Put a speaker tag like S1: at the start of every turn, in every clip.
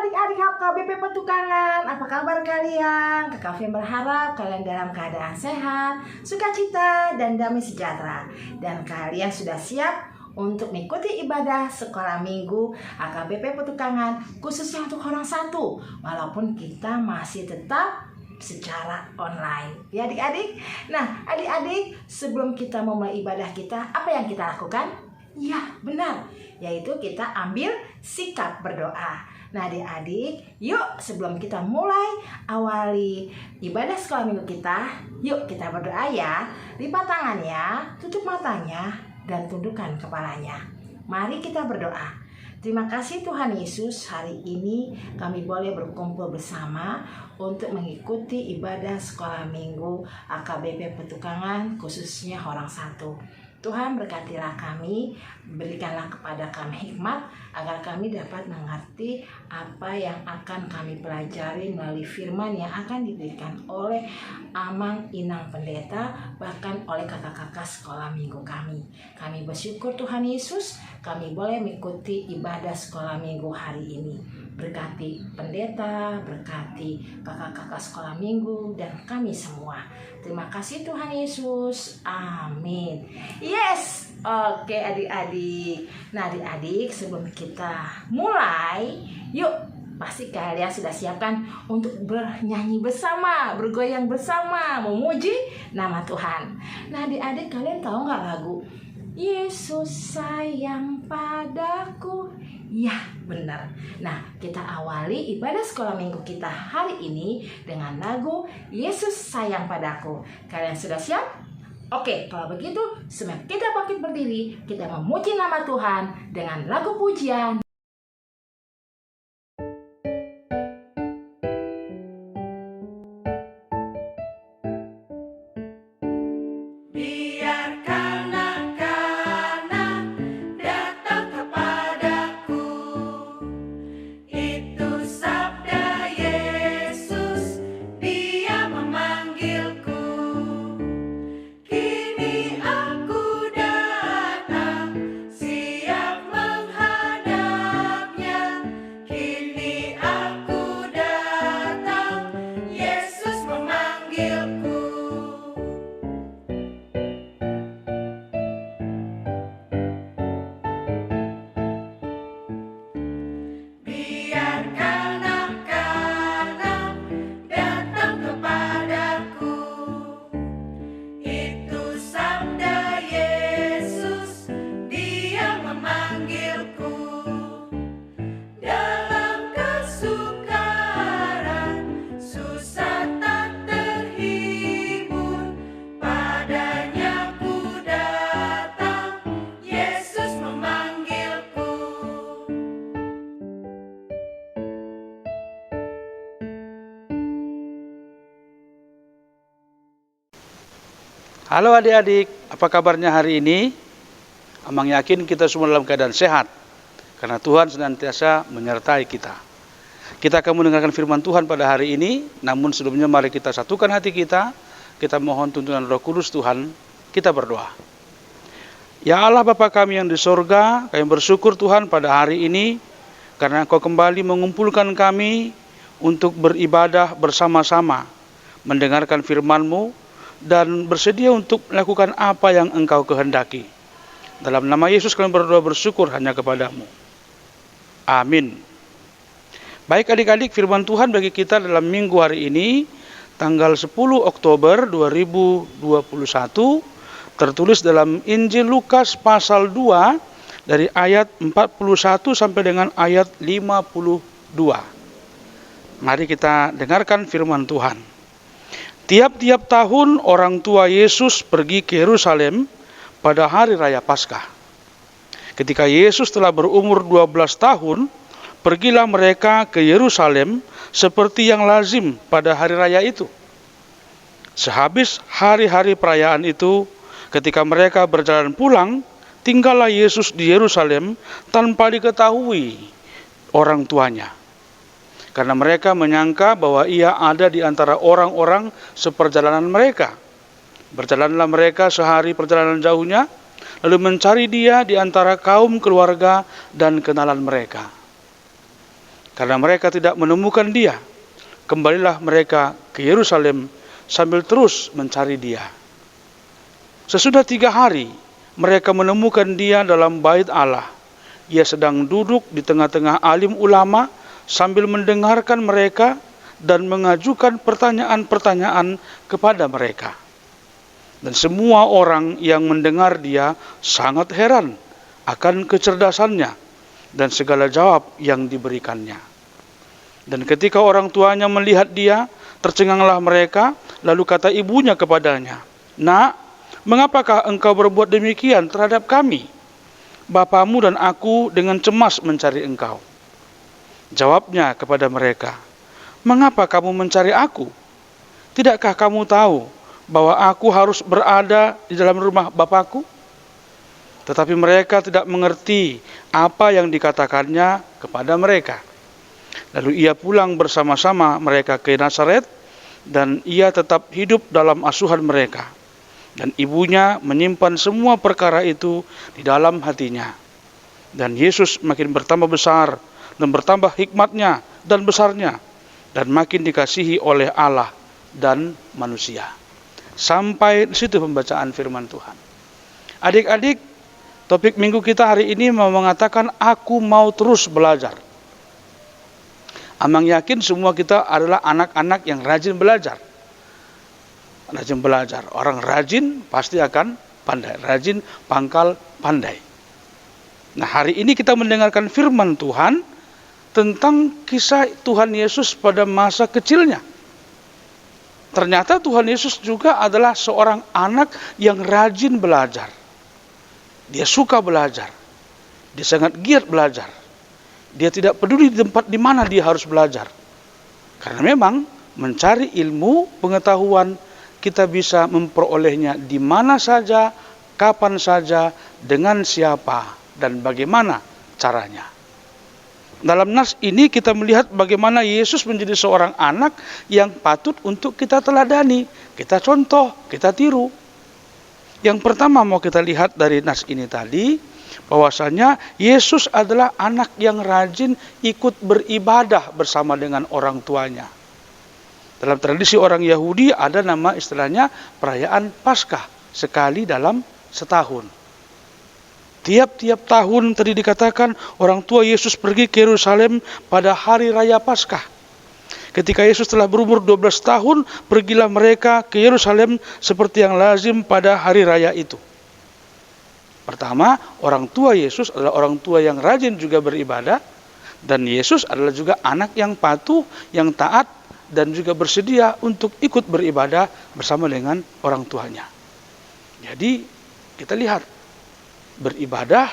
S1: adik-adik HKBP Petukangan, apa kabar kalian? Kakak Fem berharap kalian dalam keadaan sehat, sukacita, dan damai sejahtera. Dan kalian sudah siap untuk mengikuti ibadah sekolah minggu HKBP Petukangan, khususnya untuk orang satu, walaupun kita masih tetap secara online. Ya adik-adik? Nah adik-adik, sebelum kita memulai ibadah kita, apa yang kita lakukan? Ya benar, yaitu kita ambil sikap berdoa. Nah adik-adik, yuk sebelum kita mulai awali ibadah sekolah minggu kita, yuk kita berdoa ya. Lipat tangannya, tutup matanya, dan tundukkan kepalanya. Mari kita berdoa. Terima kasih Tuhan Yesus, hari ini kami boleh berkumpul bersama untuk mengikuti ibadah sekolah minggu HKBP Petukangan, khususnya orang satu. Tuhan berkatilah kami, berikanlah kepada kami hikmat agar kami dapat mengerti apa yang akan kami pelajari melalui firman yang akan diberikan oleh Amang Inang Pendeta, bahkan oleh kakak-kakak sekolah minggu kami. Kami bersyukur Tuhan Yesus, kami boleh mengikuti ibadah sekolah minggu hari ini. Berkati pendeta, berkati kakak-kakak sekolah minggu, dan kami semua. Terima kasih Tuhan Yesus. Amin. Yes, oke adik-adik. Nah adik-adik, sebelum kita mulai, yuk pasti kalian sudah siapkan untuk bernyanyi bersama, bergoyang bersama, memuji nama Tuhan. Nah adik-adik, kalian tahu nggak lagu Yesus sayang padaku? Ya benar. Nah kita awali ibadah sekolah minggu kita hari ini dengan lagu Yesus sayang padaku. Kalian sudah siap? Oke, kalau begitu semua kita bangkit berdiri, kita memuji nama Tuhan dengan lagu pujian.
S2: Halo adik-adik, apa kabarnya hari ini? Amang yakin kita semua dalam keadaan sehat, karena Tuhan senantiasa menyertai kita. Kita akan mendengarkan firman Tuhan pada hari ini, namun sebelumnya mari kita satukan hati kita mohon tuntunan Roh Kudus Tuhan, kita berdoa. Ya Allah Bapa kami yang di sorga, kami bersyukur Tuhan pada hari ini, karena Engkau kembali mengumpulkan kami untuk beribadah bersama-sama, mendengarkan firman-Mu, dan bersedia untuk melakukan apa yang Engkau kehendaki. Dalam nama Yesus kami berdoa bersyukur hanya kepadamu. Amin. Baik adik-adik, firman Tuhan bagi kita dalam minggu hari ini, tanggal 10 Oktober 2021, tertulis dalam Injil Lukas pasal 2, dari ayat 41 sampai dengan ayat 52. Mari kita dengarkan firman Tuhan. Tiap-tiap tahun orang tua Yesus pergi ke Yerusalem pada hari raya Paskah. Ketika Yesus telah berumur 12 tahun, pergilah mereka ke Yerusalem seperti yang lazim pada hari raya itu. Sehabis hari-hari perayaan itu, ketika mereka berjalan pulang, tinggallah Yesus di Yerusalem tanpa diketahui orang tuanya. Karena mereka menyangka bahwa ia ada di antara orang-orang seperjalanan mereka. Berjalanlah mereka sehari perjalanan jauhnya, lalu mencari dia di antara kaum keluarga dan kenalan mereka. Karena mereka tidak menemukan dia, kembalilah mereka ke Yerusalem sambil terus mencari dia. Sesudah 3 hari, mereka menemukan dia dalam bait Allah. Ia sedang duduk di tengah-tengah alim ulama sambil mendengarkan mereka dan mengajukan pertanyaan-pertanyaan kepada mereka. Dan semua orang yang mendengar dia sangat heran akan kecerdasannya dan segala jawab yang diberikannya. Dan ketika orang tuanya melihat dia, tercenganglah mereka, lalu kata ibunya kepadanya, "Nak, mengapakah engkau berbuat demikian terhadap kami? Bapamu dan aku dengan cemas mencari engkau." Jawabnya kepada mereka, "Mengapa kamu mencari aku? Tidakkah kamu tahu bahwa aku harus berada di dalam rumah Bapakku?" Tetapi mereka tidak mengerti apa yang dikatakannya kepada mereka. Lalu ia pulang bersama-sama mereka ke Nazaret, dan ia tetap hidup dalam asuhan mereka. Dan ibunya menyimpan semua perkara itu di dalam hatinya. Dan Yesus makin bertambah besar dan bertambah hikmatnya dan besarnya, dan makin dikasihi oleh Allah dan manusia. Sampai di situ pembacaan firman Tuhan. Adik-adik, topik minggu kita hari ini mau mengatakan aku mau terus belajar. Amang yakin semua kita adalah anak-anak yang rajin belajar. Rajin belajar. Orang rajin pasti akan pandai. Rajin pangkal pandai. Nah, hari ini kita mendengarkan firman Tuhan tentang kisah Tuhan Yesus pada masa kecilnya. Ternyata Tuhan Yesus juga adalah seorang anak yang rajin belajar. Dia suka belajar. Dia sangat giat belajar. Dia tidak peduli di tempat di mana dia harus belajar. Karena memang mencari ilmu, pengetahuan, kita bisa memperolehnya di mana saja, kapan saja, dengan siapa, dan bagaimana caranya. Dalam nas ini kita melihat bagaimana Yesus menjadi seorang anak yang patut untuk kita teladani, kita contoh, kita tiru. Yang pertama mau kita lihat dari nas ini tadi, bahwasanya Yesus adalah anak yang rajin ikut beribadah bersama dengan orang tuanya. Dalam tradisi orang Yahudi ada nama istilahnya perayaan Paskah, sekali dalam setahun. Tiap-tiap tahun tadi dikatakan orang tua Yesus pergi ke Yerusalem pada hari raya Paskah. Ketika Yesus telah berumur 12 tahun, pergilah mereka ke Yerusalem seperti yang lazim pada hari raya itu. Pertama, orang tua Yesus adalah orang tua yang rajin juga beribadah, dan Yesus adalah juga anak yang patuh, yang taat, dan juga bersedia untuk ikut beribadah bersama dengan orang tuanya. Jadi kita lihat, beribadah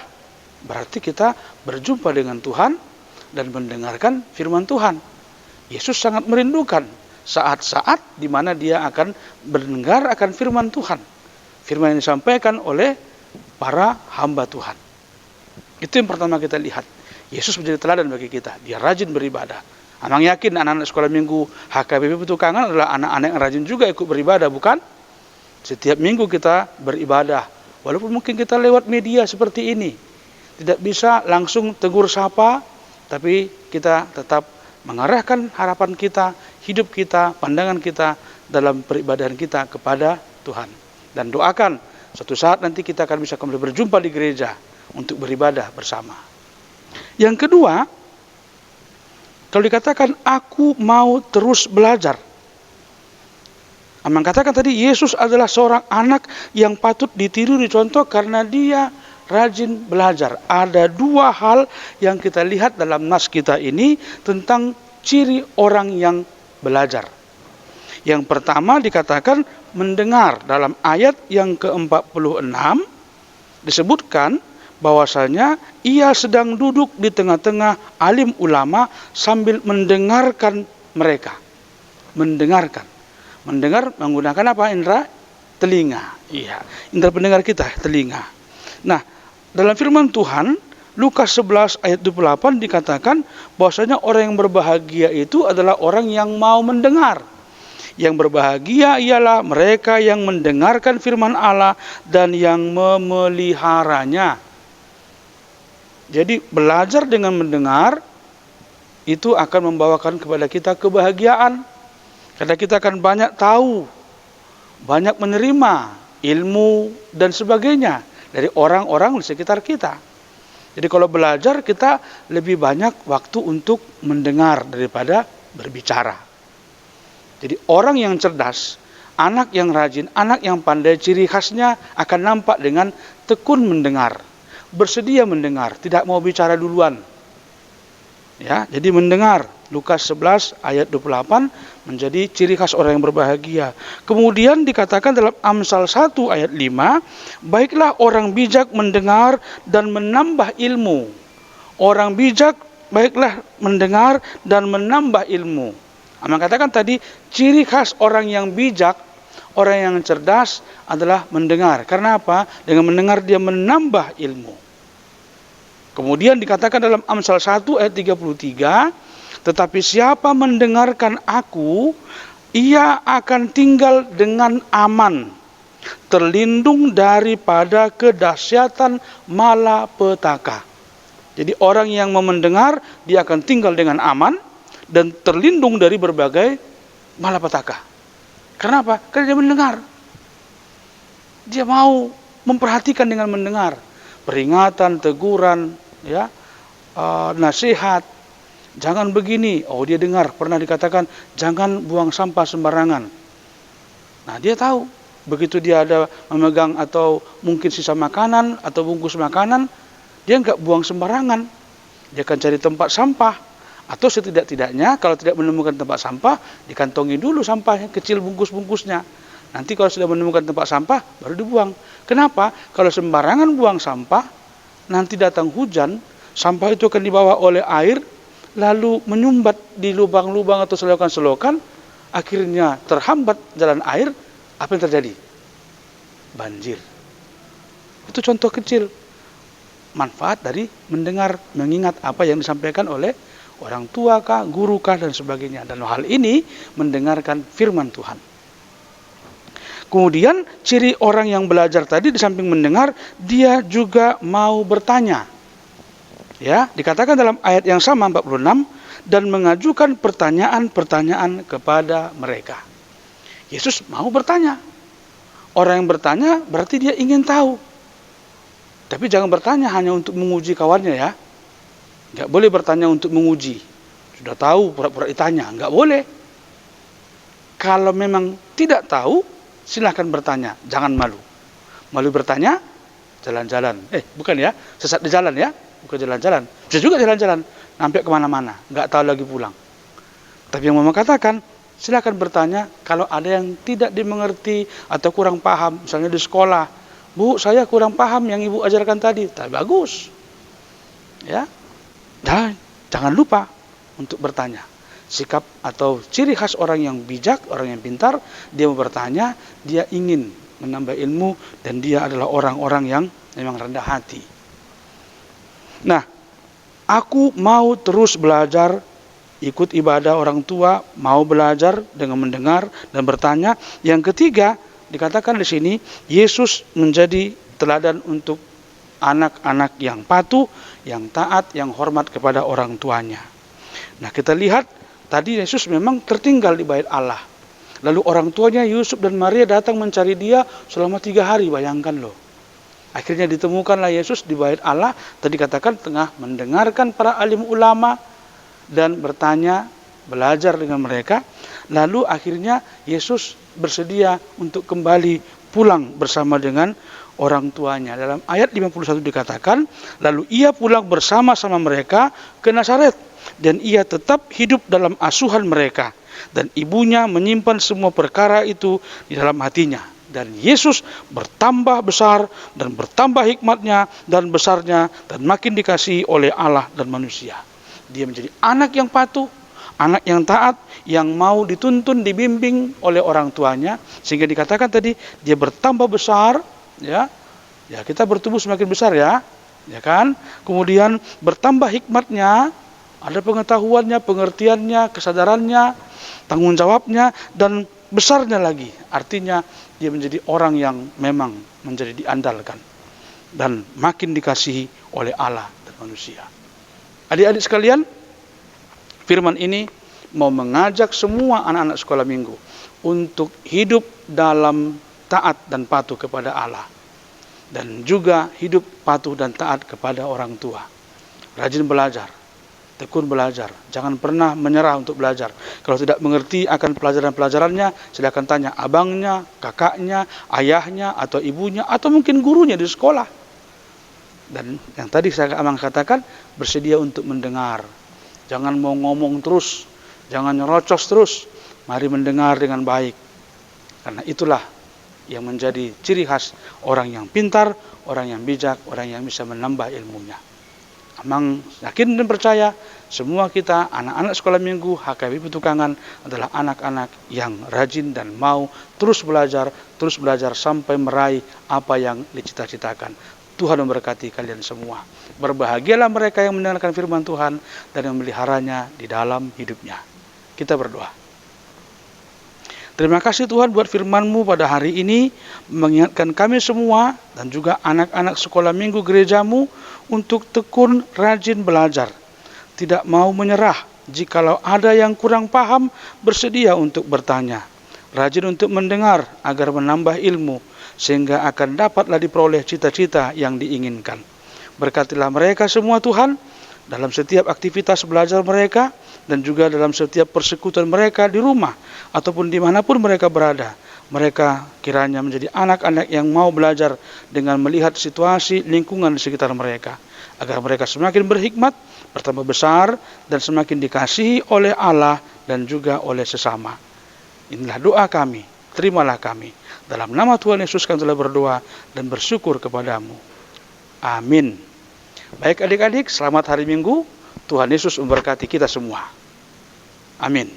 S2: berarti kita berjumpa dengan Tuhan dan mendengarkan firman Tuhan. Yesus sangat merindukan saat-saat di mana dia akan mendengar akan firman Tuhan. Firman yang disampaikan oleh para hamba Tuhan. Itu yang pertama kita lihat. Yesus menjadi teladan bagi kita. Dia rajin beribadah. Amang yakin anak-anak sekolah minggu HKBP Petukangan adalah anak-anak yang rajin juga ikut beribadah, bukan? Setiap minggu kita beribadah. Walaupun mungkin kita lewat media seperti ini. Tidak bisa langsung tegur sapa, tapi kita tetap mengarahkan harapan kita, hidup kita, pandangan kita dalam peribadahan kita kepada Tuhan. Dan doakan suatu saat nanti kita akan bisa kembali berjumpa di gereja untuk beribadah bersama. Yang kedua, kalau dikatakan aku mau terus belajar. Amang katakan tadi Yesus adalah seorang anak yang patut ditiru, dicontoh karena dia rajin belajar. Ada 2 hal yang kita lihat dalam nas kita ini tentang ciri orang yang belajar. Yang pertama dikatakan mendengar. Dalam ayat yang ke-46 disebutkan bahwasanya ia sedang duduk di tengah-tengah alim ulama sambil mendengarkan mereka. Mendengarkan. Mendengar menggunakan apa indera? Telinga. Iya, indera pendengar kita, telinga. Nah, dalam firman Tuhan Lukas 11 ayat 28 dikatakan bahwasanya orang yang berbahagia itu adalah orang yang mau mendengar. Yang berbahagia ialah mereka yang mendengarkan firman Allah dan yang memeliharanya. Jadi belajar dengan mendengar itu akan membawakan kepada kita kebahagiaan. Karena kita akan banyak tahu, banyak menerima ilmu dan sebagainya dari orang-orang di sekitar kita. Jadi kalau belajar kita lebih banyak waktu untuk mendengar daripada berbicara. Jadi orang yang cerdas, anak yang rajin, anak yang pandai, ciri khasnya akan nampak dengan tekun mendengar, bersedia mendengar, tidak mau bicara duluan. Ya, jadi mendengar. Lukas 11 ayat 28 menjadi ciri khas orang yang berbahagia. Kemudian dikatakan dalam Amsal 1 ayat 5, baiklah orang bijak mendengar dan menambah ilmu. Orang bijak baiklah mendengar dan menambah ilmu. Katakan tadi ciri khas orang yang bijak, orang yang cerdas adalah mendengar. Karena apa? Dengan mendengar dia menambah ilmu. Kemudian dikatakan dalam Amsal 1 ayat 33, tetapi siapa mendengarkan aku, ia akan tinggal dengan aman, terlindung daripada kedahsyatan malapetaka. Jadi orang yang mau mendengar, dia akan tinggal dengan aman dan terlindung dari berbagai malapetaka. Kenapa? Karena dia mendengar. Dia mau memperhatikan dengan mendengar. Peringatan, teguran, ya, nasihat. Jangan begini, dia dengar, pernah dikatakan jangan buang sampah sembarangan. Nah dia tahu, begitu dia ada memegang atau mungkin sisa makanan atau bungkus makanan, dia nggak buang sembarangan. Dia akan cari tempat sampah, atau setidak-tidaknya kalau tidak menemukan tempat sampah, dikantongi dulu sampahnya, kecil bungkus-bungkusnya. Nanti kalau sudah menemukan tempat sampah, baru dibuang. Kenapa? Kalau sembarangan buang sampah, nanti datang hujan, sampah itu akan dibawa oleh air, lalu menyumbat di lubang-lubang atau selokan-selokan, akhirnya terhambat jalan air. Apa yang terjadi? Banjir. Itu contoh kecil manfaat dari mendengar, mengingat apa yang disampaikan oleh orang tua kah, guru kah, dan sebagainya. Dan hal ini mendengarkan firman Tuhan. Kemudian ciri orang yang belajar tadi di samping mendengar, dia juga mau bertanya. Ya, dikatakan dalam ayat yang sama 46, dan mengajukan pertanyaan-pertanyaan kepada mereka. Yesus mau bertanya. Orang yang bertanya berarti dia ingin tahu. Tapi jangan bertanya hanya untuk menguji kawannya ya. Nggak boleh bertanya untuk menguji. Sudah tahu pura-pura ditanya, nggak boleh. Kalau memang tidak tahu, silahkan bertanya, jangan malu. Malu bertanya, jalan-jalan. Bukan ya, sesat di jalan ya. Bukan jalan-jalan, bisa juga jalan-jalan, sampai kemana-mana, nggak tahu lagi pulang. Tapi yang Mama katakan, silakan bertanya kalau ada yang tidak dimengerti atau kurang paham, misalnya di sekolah, Bu, saya kurang paham yang Ibu ajarkan tadi, tapi bagus, ya. Dan jangan lupa untuk bertanya. Sikap atau ciri khas orang yang bijak, orang yang pintar, dia mau bertanya, dia ingin menambah ilmu, dan dia adalah orang-orang yang memang rendah hati. Nah, aku mau terus belajar, ikut ibadah orang tua, mau belajar dengan mendengar dan bertanya. Yang ketiga, dikatakan di sini, Yesus menjadi teladan untuk anak-anak yang patuh, yang taat, yang hormat kepada orang tuanya. Nah, kita lihat, tadi Yesus memang tertinggal di bait Allah. Lalu orang tuanya Yusuf dan Maria datang mencari dia selama 3 hari, bayangkan loh. Akhirnya ditemukanlah Yesus di bait Allah, tadi katakan tengah mendengarkan para alim ulama dan bertanya, belajar dengan mereka. Lalu akhirnya Yesus bersedia untuk kembali pulang bersama dengan orang tuanya. Dalam ayat 51 dikatakan, lalu ia pulang bersama-sama mereka ke Nazaret, dan ia tetap hidup dalam asuhan mereka. Dan ibunya menyimpan semua perkara itu di dalam hatinya. Dan Yesus bertambah besar dan bertambah hikmatnya dan besarnya dan makin dikasihi oleh Allah dan manusia. Dia menjadi anak yang patuh, anak yang taat, yang mau dituntun, dibimbing oleh orang tuanya, sehingga dikatakan tadi dia bertambah besar, ya. Ya, kita bertumbuh semakin besar ya kan? Kemudian bertambah hikmatnya, ada pengetahuannya, pengertiannya, kesadarannya, tanggung jawabnya, dan besarnya lagi. Artinya dia menjadi orang yang memang menjadi diandalkan dan makin dikasihi oleh Allah dan manusia. Adik-adik sekalian, Firman ini mau mengajak semua anak-anak sekolah minggu untuk hidup dalam taat dan patuh kepada Allah. Dan juga hidup patuh dan taat kepada orang tua. Rajin belajar, tekun belajar, jangan pernah menyerah untuk belajar. Kalau tidak mengerti akan pelajaran-pelajarannya, silakan tanya abangnya, kakaknya, ayahnya, atau ibunya, atau mungkin gurunya di sekolah. Dan yang tadi saya katakan, bersedia untuk mendengar. Jangan mau ngomong terus, jangan nyerocos terus. Mari mendengar dengan baik. Karena itulah yang menjadi ciri khas orang yang pintar, orang yang bijak, orang yang bisa menambah ilmunya. Amang yakin dan percaya, semua kita anak-anak sekolah minggu HKBP Petukangan adalah anak-anak yang rajin dan mau terus belajar sampai meraih apa yang dicita-citakan. Tuhan memberkati kalian semua. Berbahagialah mereka yang mendengarkan firman Tuhan dan yang memeliharanya di dalam hidupnya. Kita berdoa. Terima kasih Tuhan buat firman-Mu pada hari ini, mengingatkan kami semua dan juga anak-anak sekolah minggu gereja-Mu untuk tekun rajin belajar. Tidak mau menyerah, jikalau ada yang kurang paham, bersedia untuk bertanya. Rajin untuk mendengar agar menambah ilmu, sehingga akan dapatlah diperoleh cita-cita yang diinginkan. Berkatilah mereka semua Tuhan, dalam setiap aktivitas belajar mereka, dan juga dalam setiap persekutuan mereka di rumah, ataupun dimanapun mereka berada. Mereka kiranya menjadi anak-anak yang mau belajar dengan melihat situasi lingkungan di sekitar mereka, agar mereka semakin berhikmat, bertambah besar, dan semakin dikasihi oleh Allah dan juga oleh sesama. Inilah doa kami, terimalah kami. Dalam nama Tuhan Yesus kami telah berdoa dan bersyukur kepadamu. Amin. Baik adik-adik, selamat hari Minggu. Tuhan Yesus memberkati kita semua. Amin.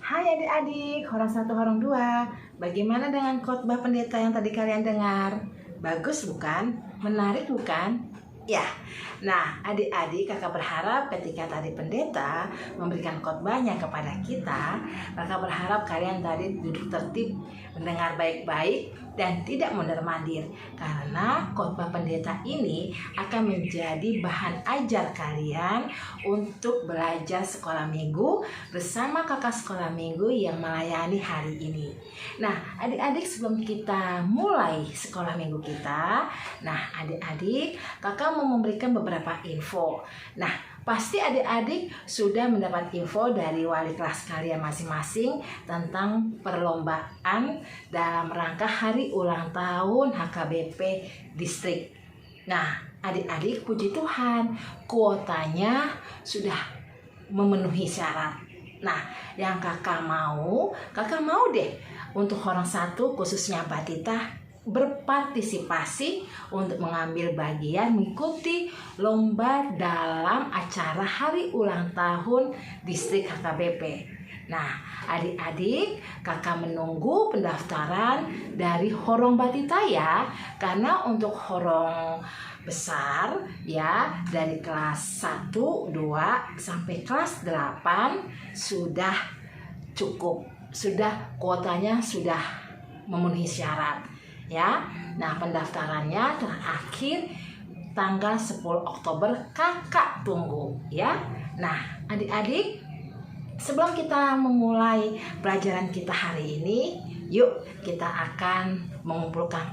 S1: Hai adik-adik, orang satu, orang dua. Bagaimana dengan khotbah pendeta yang tadi kalian dengar? Bagus bukan? Menarik bukan? Ya, nah adik-adik kakak berharap ketika tadi pendeta memberikan khotbahnya kepada kita, kakak berharap kalian tadi duduk tertib, mendengar baik-baik dan tidak mondar-mandir. Karena khotbah pendeta ini akan menjadi bahan ajar kalian untuk belajar sekolah minggu bersama kakak sekolah minggu yang melayani hari ini. Nah adik-adik, sebelum kita mulai sekolah minggu kita, nah adik-adik kakak mau memberikan beberapa info. Nah, pasti adik-adik sudah mendapat info dari wali kelas kalian masing-masing tentang perlombaan dalam rangka hari ulang tahun HKBP Distrik. Nah, adik-adik puji Tuhan, kuotanya sudah memenuhi syarat. Nah, yang kakak mau deh untuk orang satu khususnya Batita berpartisipasi untuk mengambil bagian mengikuti lomba dalam acara hari ulang tahun distrik HKBP. Nah, adik-adik, kakak menunggu pendaftaran dari Horong Batita ya, karena untuk Horong besar ya dari kelas 1, 2 sampai kelas 8 sudah cukup, sudah kuotanya sudah memenuhi syarat. Ya, nah pendaftarannya terakhir tanggal 10 Oktober kakak tunggu ya. Nah adik-adik, sebelum kita memulai pelajaran kita hari ini, yuk kita akan mengumpulkan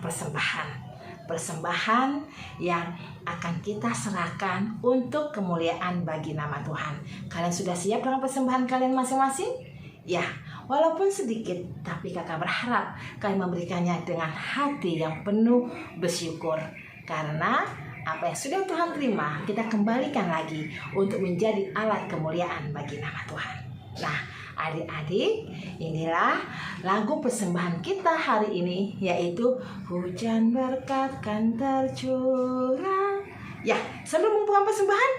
S1: persembahan yang akan kita serahkan untuk kemuliaan bagi nama Tuhan. Kalian sudah siap dengan persembahan kalian masing-masing? Ya, walaupun sedikit, tapi kakak berharap kalian memberikannya dengan hati yang penuh bersyukur. Karena apa yang sudah Tuhan terima, kita kembalikan lagi untuk menjadi alat kemuliaan bagi nama Tuhan. Nah, adik-adik, inilah lagu persembahan kita hari ini, yaitu Hujan Berkat Kan Tercurah. Ya, sambil mengumpulkan persembahan,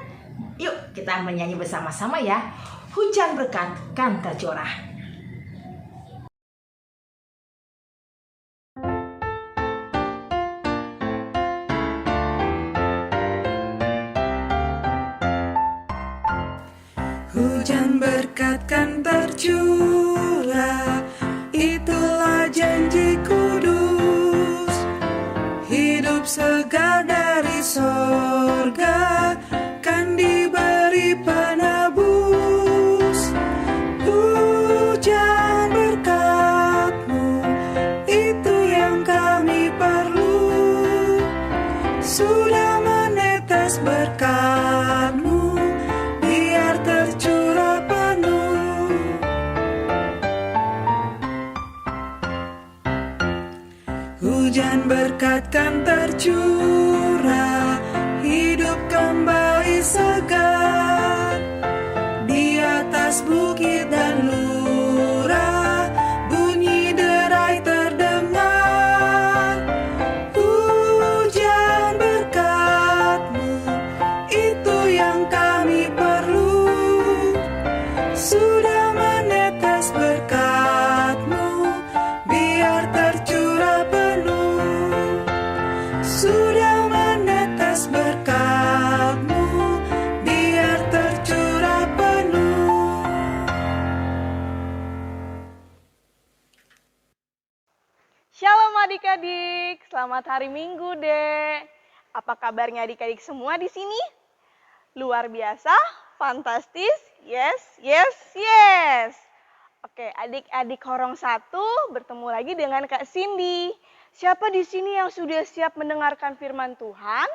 S1: yuk kita menyanyi bersama-sama ya. Hujan berkat kan tercurah.
S3: Hujan berkat kan tercurah, itulah janji kudus. Hidup segar dari sorga kan diberi berkat-Mu biar tercurah penuh. Hujan berkat kan tercurah, hidup kembali segar. Di atas bukit dan lurah, bunyi derai terdengar. Hujan berkat-Mu, itu yang kami perlu. Sudah menetes berkat-Mu, biar tercurah penuh. Sudah menetes berkat-Mu, biar tercurah penuh.
S4: Shalom adik-adik, selamat hari Minggu deh. Apa kabarnya adik-adik semua di sini? Luar biasa, fantastis, yes, yes, yes. Oke, adik-adik Horong 1 bertemu lagi dengan Kak Cindy. Siapa di sini yang sudah siap mendengarkan firman Tuhan?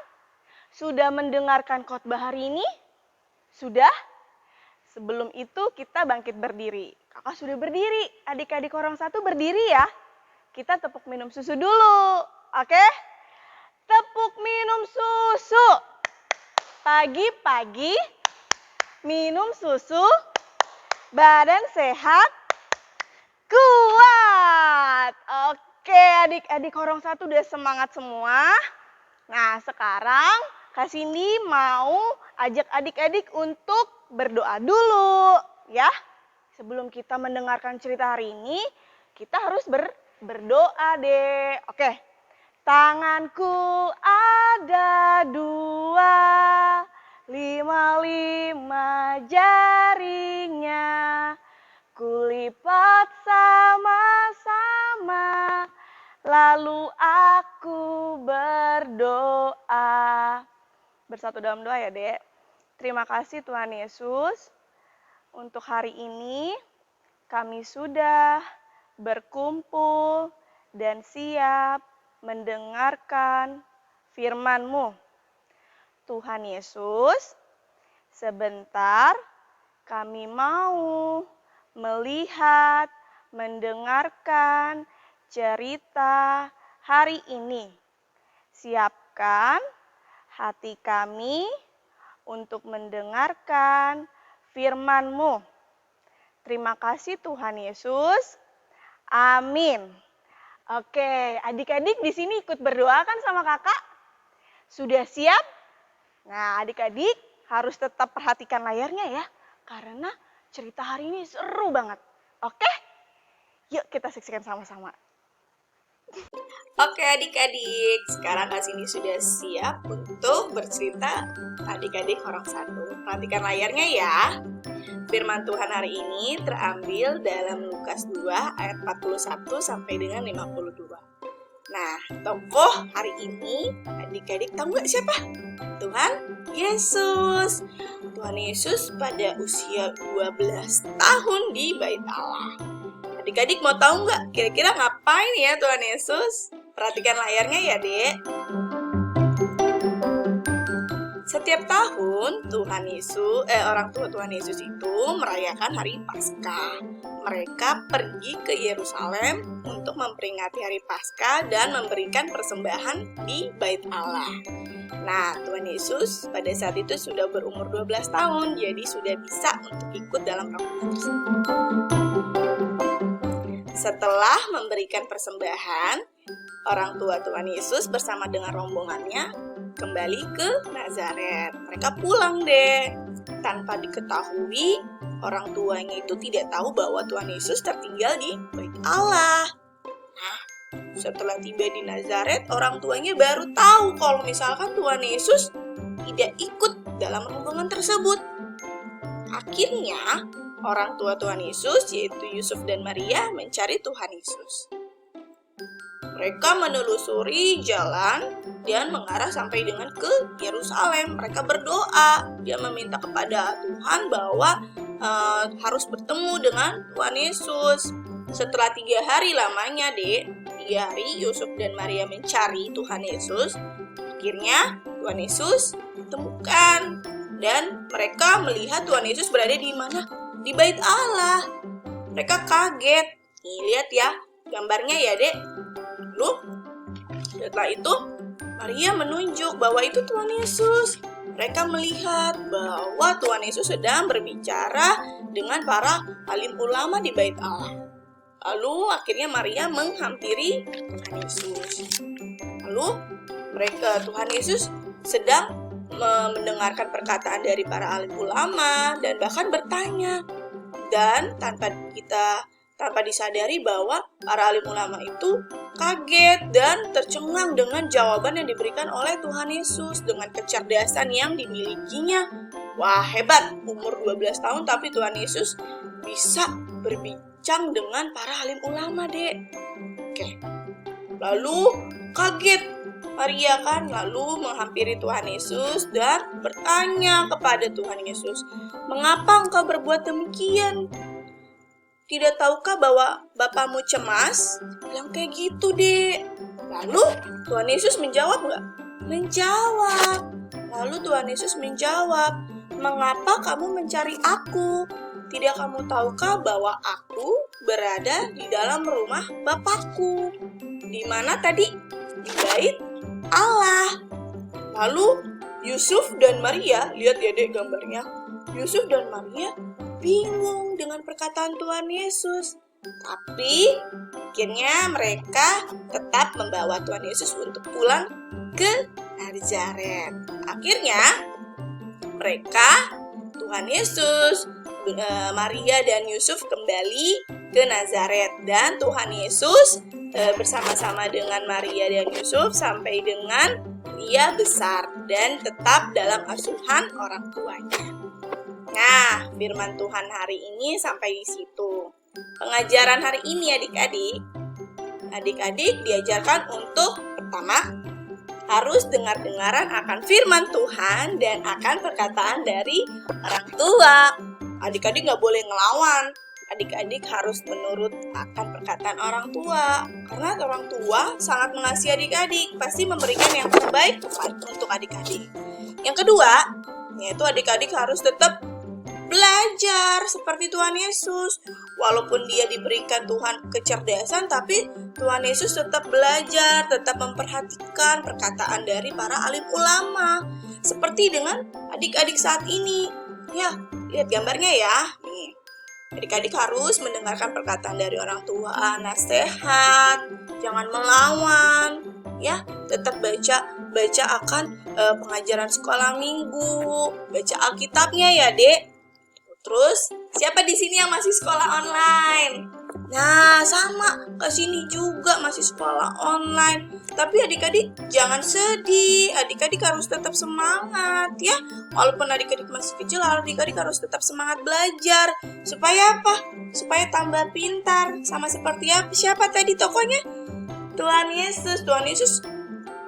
S4: Sudah mendengarkan khotbah hari ini? Sudah? Sebelum itu kita bangkit berdiri. Kakak sudah berdiri, adik-adik Horong 1 berdiri ya. Kita tepuk minum susu dulu, oke? Tepuk minum susu. Pagi-pagi minum susu, badan sehat, kuat. Oke, adik-adik Horong 1 udah semangat semua. Nah, sekarang Kak Cindy mau ajak adik-adik untuk berdoa dulu, ya. Sebelum kita mendengarkan cerita hari ini, kita harus berdoa deh. Oke. Tanganku ada 2, 5 jarinya, kulipat sama-sama, lalu aku berdoa. Bersatu dalam doa ya, Dek. Terima kasih Tuhan Yesus. Untuk hari ini kami sudah berkumpul dan siap mendengarkan firman-Mu. Tuhan Yesus, sebentar kami mau melihat, mendengarkan cerita hari ini. Siapkan hati kami untuk mendengarkan firman-Mu. Terima kasih Tuhan Yesus. Amin. Oke, adik-adik di sini ikut berdoa kan sama kakak? Sudah siap? Nah, adik-adik harus tetap perhatikan layarnya ya, karena cerita hari ini seru banget. Oke? Yuk kita saksikan sama-sama.
S5: Oke adik-adik, sekarang Kak Cindy sudah siap untuk bercerita adik-adik Horong 1. Perhatikan layarnya ya. Firman Tuhan hari ini terambil dalam Lukas 2 ayat 41 sampai dengan 52. Nah, tokoh hari ini adik-adik tahu nggak siapa? Tuhan Yesus. Tuhan Yesus pada usia 12 tahun di Bait Allah. Adik-adik mau tahu nggak kira-kira ngapain ya Tuhan Yesus? Perhatikan layarnya ya, Dek. Setiap tahun orang tua Tuhan Yesus itu merayakan hari Paskah. Mereka pergi ke Yerusalem untuk memperingati hari Paskah dan memberikan persembahan di Bait Allah. Nah, Tuhan Yesus pada saat itu sudah berumur 12 tahun, jadi sudah bisa untuk ikut dalam rangkuman tersebut. Setelah memberikan persembahan, orang tua Tuhan Yesus bersama dengan rombongannya kembali ke Nazaret. Mereka pulang deh. Tanpa diketahui, orang tuanya itu tidak tahu bahwa Tuhan Yesus tertinggal di Bait Allah. Nah, setelah tiba di Nazaret, orang tuanya baru tahu kalau misalkan Tuhan Yesus tidak ikut dalam rombongan tersebut. Akhirnya, orang tua Tuhan Yesus, yaitu Yusuf dan Maria, mencari Tuhan Yesus. Mereka menelusuri jalan dan mengarah sampai dengan ke Yerusalem. Mereka berdoa, dia meminta kepada Tuhan bahwa harus bertemu dengan Tuhan Yesus. Setelah 3 hari lamanya, 3 hari Yusuf dan Maria mencari Tuhan Yesus. Akhirnya Tuhan Yesus ditemukan. Dan mereka melihat Tuhan Yesus berada di mana? Di bait Allah. Mereka kaget. Nih, lihat ya gambarnya ya, Dek. Lalu, setelah itu Maria menunjuk bahwa itu Tuhan Yesus. Mereka melihat bahwa Tuhan Yesus sedang berbicara dengan para alim ulama di bait Allah. Lalu akhirnya Maria menghampiri Tuhan Yesus. Lalu Tuhan Yesus sedang mendengarkan perkataan dari para alim ulama dan bahkan bertanya. Dan tanpa disadari bahwa para alim ulama itu kaget dan tercengang dengan jawaban yang diberikan oleh Tuhan Yesus dengan kecerdasan yang dimilikinya. Wah, hebat, umur 12 tahun tapi Tuhan Yesus bisa berbincang dengan para alim ulama, Dek. Oke. Lalu kaget Maria kan, lalu menghampiri Tuhan Yesus dan bertanya kepada Tuhan Yesus, "Mengapa engkau berbuat demikian? Tidak tahukah bahwa Bapamu cemas?" Bilang kayak gitu, Dek. Lalu Tuhan Yesus menjawab nggak? Menjawab. Lalu Tuhan Yesus menjawab, "Mengapa kamu mencari aku? Tidak kamu tahukah bahwa aku berada di dalam rumah Bapakku?" Di mana tadi? Di bait Allah. Lalu Yusuf dan Maria, lihat ya, Dek, gambarnya. Yusuf dan Maria bingung dengan perkataan Tuhan Yesus. Tapi akhirnya mereka tetap membawa Tuhan Yesus untuk pulang ke Nazaret. Akhirnya mereka, Tuhan Yesus, Maria dan Yusuf kembali ke Nazaret. Dan Tuhan Yesus bersama-sama dengan Maria dan Yusuf sampai dengan dia besar dan tetap dalam asuhan orang tuanya. Nah, firman Tuhan hari ini sampai di situ. Pengajaran hari ini adik-adik diajarkan untuk pertama, harus dengar-dengaran akan firman Tuhan dan akan perkataan dari orang tua. Adik-adik nggak boleh ngelawan. Adik-adik harus menurut akan perkataan orang tua. Karena orang tua sangat mengasihi adik-adik, pasti memberikan yang terbaik untuk adik-adik. Yang kedua, yaitu adik-adik harus tetap belajar seperti Tuhan Yesus. Walaupun dia diberikan Tuhan kecerdasan, tapi Tuhan Yesus tetap belajar, tetap memperhatikan perkataan dari para alim ulama. Seperti dengan adik-adik saat ini. Ya, lihat gambarnya ya. Nih. Adik-adik harus mendengarkan perkataan dari orang tua, nasihat, jangan melawan, ya, tetap baca akan pengajaran sekolah minggu, baca Alkitabnya ya, Dek. Terus, siapa di sini yang masih sekolah online? Nah, sama, ke sini juga masih sekolah online. Tapi adik-adik jangan sedih, adik-adik harus tetap semangat ya. Walaupun adik-adik masih kecil, adik-adik harus tetap semangat belajar. Supaya apa? Supaya tambah pintar. Sama seperti siapa tadi tokohnya? Tuhan Yesus. Tuhan Yesus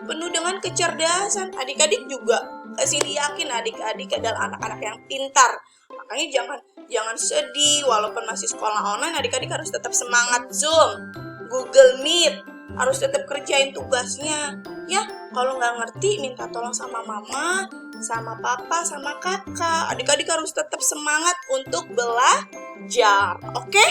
S5: penuh dengan kecerdasan. Adik-adik juga kesini yakin adik-adik adalah anak-anak yang pintar. Makanya jangan sedih, walaupun masih sekolah online, adik-adik harus tetap semangat Zoom, Google Meet, harus tetap kerjain tugasnya. Ya, kalau nggak ngerti, minta tolong sama mama, sama papa, sama kakak. Adik-adik harus tetap semangat untuk belajar, oke?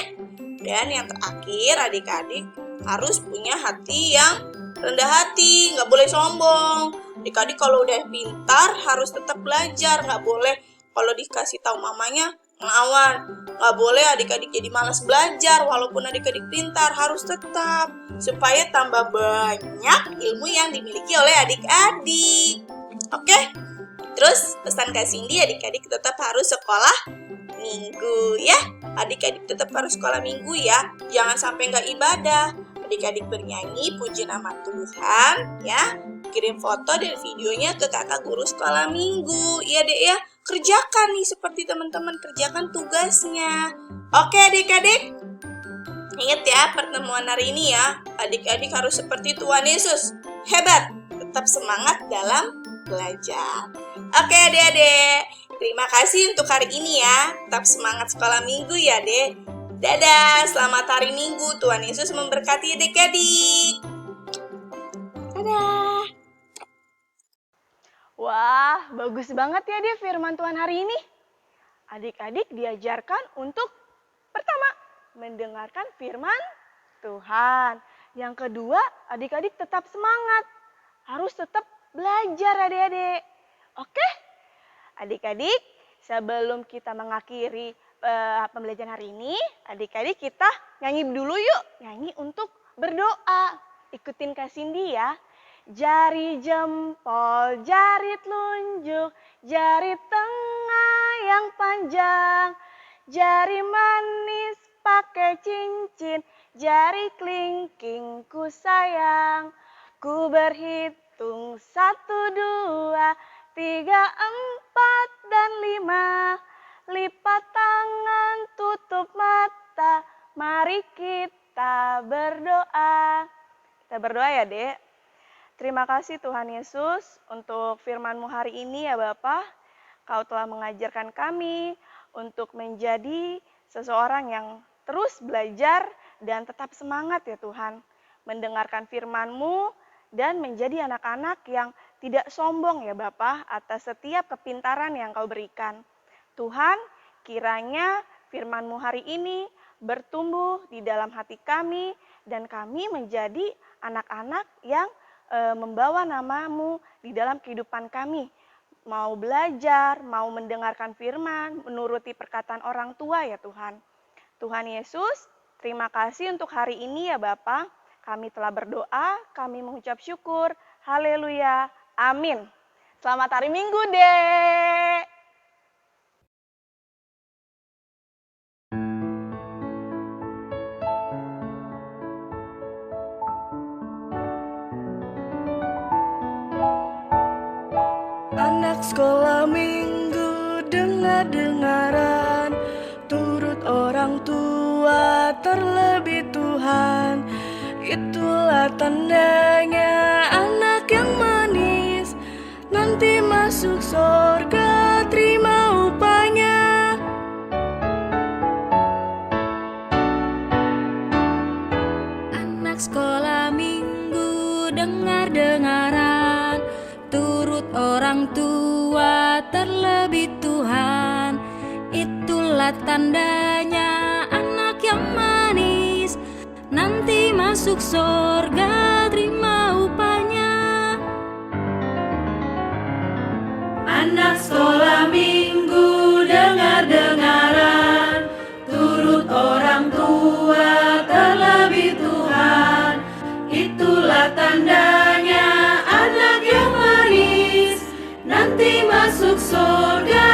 S5: Dan yang terakhir, adik-adik harus punya hati yang rendah hati, nggak boleh sombong. Adik-adik kalau udah pintar, harus tetap belajar, nggak boleh kalau dikasih tahu mamanya ngelawan. Nggak boleh adik-adik jadi malas belajar. Walaupun adik-adik pintar, harus tetap. Supaya tambah banyak ilmu yang dimiliki oleh adik-adik. Oke? Terus pesan Kak Cindy, adik-adik tetap harus sekolah minggu ya. Adik-adik tetap harus sekolah minggu ya. Jangan sampai nggak ibadah. Adik-adik bernyanyi puji nama Tuhan ya. Kirim foto dan videonya ke kakak guru sekolah minggu. Iya, Dek ya. Kerjakan nih seperti teman-teman, kerjakan tugasnya. Oke adik-adik, ingat ya pertemuan hari ini ya. Adik-adik harus seperti Tuhan Yesus, hebat, tetap semangat dalam belajar. Oke adik-adik, terima kasih untuk hari ini ya. Tetap semangat sekolah minggu ya, Dek. Dadah, selamat hari Minggu. Tuhan Yesus memberkati adik-adik. Dadah.
S4: Wah, bagus banget ya deh firman Tuhan hari ini. Adik-adik diajarkan untuk pertama, mendengarkan firman Tuhan. Yang kedua, adik-adik tetap semangat. Harus tetap belajar adik-adik. Oke? Adik-adik, sebelum kita mengakhiri pembelajaran hari ini, adik-adik kita nyanyi dulu yuk. Nyanyi untuk berdoa. Ikutin Kak Cindy ya. Jari jempol, jari telunjuk, jari tengah yang panjang, jari manis pakai cincin, jari kelingking ku sayang. Ku berhitung 1, 2, 3, 4, dan 5. Lipat tangan, tutup mata, mari kita berdoa. Kita berdoa ya, Dek. Terima kasih Tuhan Yesus untuk firman-Mu hari ini ya Bapak. Kau telah mengajarkan kami untuk menjadi seseorang yang terus belajar dan tetap semangat ya Tuhan. Mendengarkan firman-Mu dan menjadi anak-anak yang tidak sombong ya Bapak atas setiap kepintaran yang Kau berikan. Tuhan, kiranya firman-Mu hari ini bertumbuh di dalam hati kami dan kami menjadi anak-anak yang membawa nama-Mu di dalam kehidupan kami. Mau belajar, mau mendengarkan firman, menuruti perkataan orang tua ya Tuhan. Tuhan Yesus, terima kasih untuk hari ini ya Bapa. Kami telah berdoa, kami mengucap syukur. Haleluya. Amin. Selamat hari Minggu, Dek.
S3: Anak sekolah minggu dengar-dengaran, turut orang tua terlebih Tuhan. Itulah tandanya anak yang manis, nanti masuk surga terima upahnya. Anak sekolah minggu dengar-dengaran, turut orang tua terlebih Tuhan. Itulah tandanya anak yang manis, nanti masuk surga terima upahnya. Anak sekolah minggu dengar-dengaran, turut orang tua terlebih Tuhan. Itulah tandanya anak yang manis, nanti masuk surga